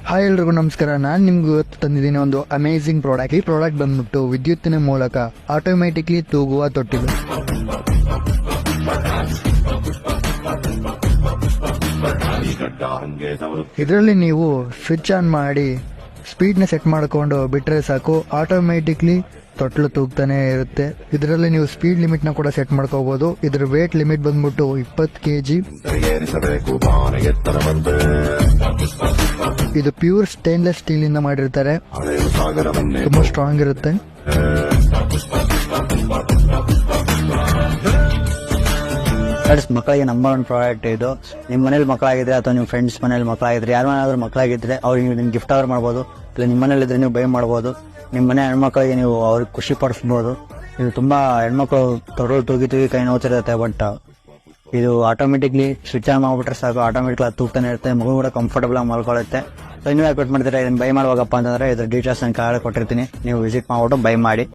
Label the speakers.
Speaker 1: Hi ಎಲ್ರಿಗೂ ನಮಸ್ಕಾರ. ನಾನು ನಿಮ್ಗೆ ಇವತ್ತು ತಂದಿದ್ದೀನಿ ಒಂದು ಅಮೇಝಿಂಗ್ ಪ್ರಾಡಕ್ಟ್. ಈ ಪ್ರಾಡಕ್ಟ್ ಬಂದ್ಬಿಟ್ಟು ವಿದ್ಯುತ್ತಿನ ಮೂಲಕ ಆಟೋಮ್ಯಾಟಿಕ್ಲಿ ತೂಗುವ ತೊಟ್ಟಿಲು. ಇದರಲ್ಲಿ ನೀವು ಸ್ವಿಚ್ ಆನ್ ಮಾಡಿ ಸ್ಪೀಡ್ನ ಸೆಟ್ ಮಾಡ್ಕೊಂಡು ಬಿಟ್ರೆ ಸಾಕು, ಆಟೋಮ್ಯಾಟಿಕ್ಲಿ ತೊಟ್ಲು ತೂಗ್ತಾನೆ ಇರುತ್ತೆ. ಇದರಲ್ಲಿ ನೀವು ಸ್ಪೀಡ್ ಲಿಮಿಟ್ ನ ಕೂಡ ಸೆಟ್ ಮಾಡ್ಕೋಬಹುದು. ಇದ್ರ ವೇಟ್ ಲಿಮಿಟ್ ಬಂದ್ಬಿಟ್ಟು 20 kg. ಇದು ಪ್ಯೂರ್ ಸ್ಟೇನ್ಲೆಸ್ ಸ್ಟೀಲ್ ಇಂದ ಮಾಡಿರ್ತಾರೆ, ತುಂಬಾ ಸ್ಟ್ರಾಂಗ್ ಇರುತ್ತೆ.
Speaker 2: ಮಕ್ಕಳಿಗೆ ನಂಬರ್ ಒನ್ ಪ್ರಾಡಕ್ಟ್ ಇದು. ನಿಮ್ಮ ಮನೇಲಿ ಮಕ್ಕಳಾಗಿದ್ರೆ ಅಥವಾ ನಿಮ್ಮ ಫ್ರೆಂಡ್ಸ್ ಮನೇಲಿ ಮಕ್ಕಳಾಗಿದ್ರೆ ಯಾರು ಮಕ್ಕಳಾಗಿದ್ರೆ ಅವ್ರಿಗೆ ನಿಮ್ಗೆ ಗಿಫ್ಟ್ ಆರ್ಡರ್ ಮಾಡ್ಬೋದು, ಇಲ್ಲ ನಿಮ್ಮ ಮನೇಲಿ ಇದ್ರೆ ನೀವು ಬೈ ಮಾಡ್ಬೋದು. ನಿಮ್ಮ ಮನೆ ಹೆಣ್ಮಕ್ಳಿಗೆ ನೀವು ಅವ್ರಿಗೆ ಖುಷಿ ಪಡಿಸ್ಬೋದು. ಇದು ತುಂಬಾ ಹೆಣ್ಮಕ್ಳು ತೊಡಲು ತೂಗಿ ಕೈ ನೋಡ್ತಿರುತ್ತೆ, ಬಟ್ ಇದು ಆಟೋಮೆಟಿಕ್ಲಿ ಸ್ವಿಚ್ ಆನ್ ಮಾಡ್ಬಿಟ್ರೆ ಸಾಕು, ಆಟೋಮೆಟಿಕ್ ಅದು ತೂಗ್ತಾನೆ ಇರುತ್ತೆ. ಮಗು ಕೂಡ ಕಂಫರ್ಟಬಲ್ ಆಗಿ ಮಲ್ಕೊಳ್ಳುತ್ತೆ. ಸೊ ನೀವು ಯಾಕೆ ಮಾಡ್ತೀರಾ ಇದನ್ನ ಬೈ ಮಾಡುವಾಗಪ್ಪ ಅಂತಂದ್ರೆ ಇದ್ರ ಡೀಟೇಲ್ಸ್ ನಾನು ಕೆಳಗಡೆ ಕೊಟ್ಟಿರ್ತೀನಿ, ನೀವು ವಿಸಿಟ್ ಮಾಡ್ಬಿಟ್ಟು ಬೈ ಮಾಡಿ.